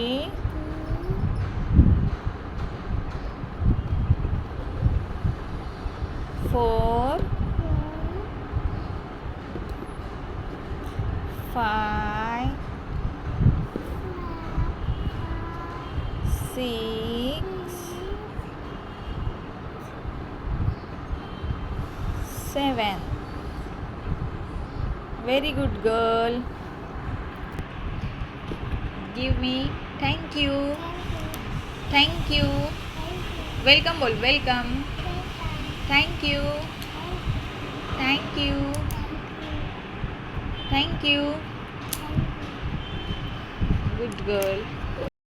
4 5 6 7. Very good girl. Give me. Thank you. Thank you. Welcome बोल. Welcome. Thank you. Thank you. Thank you. Good girl.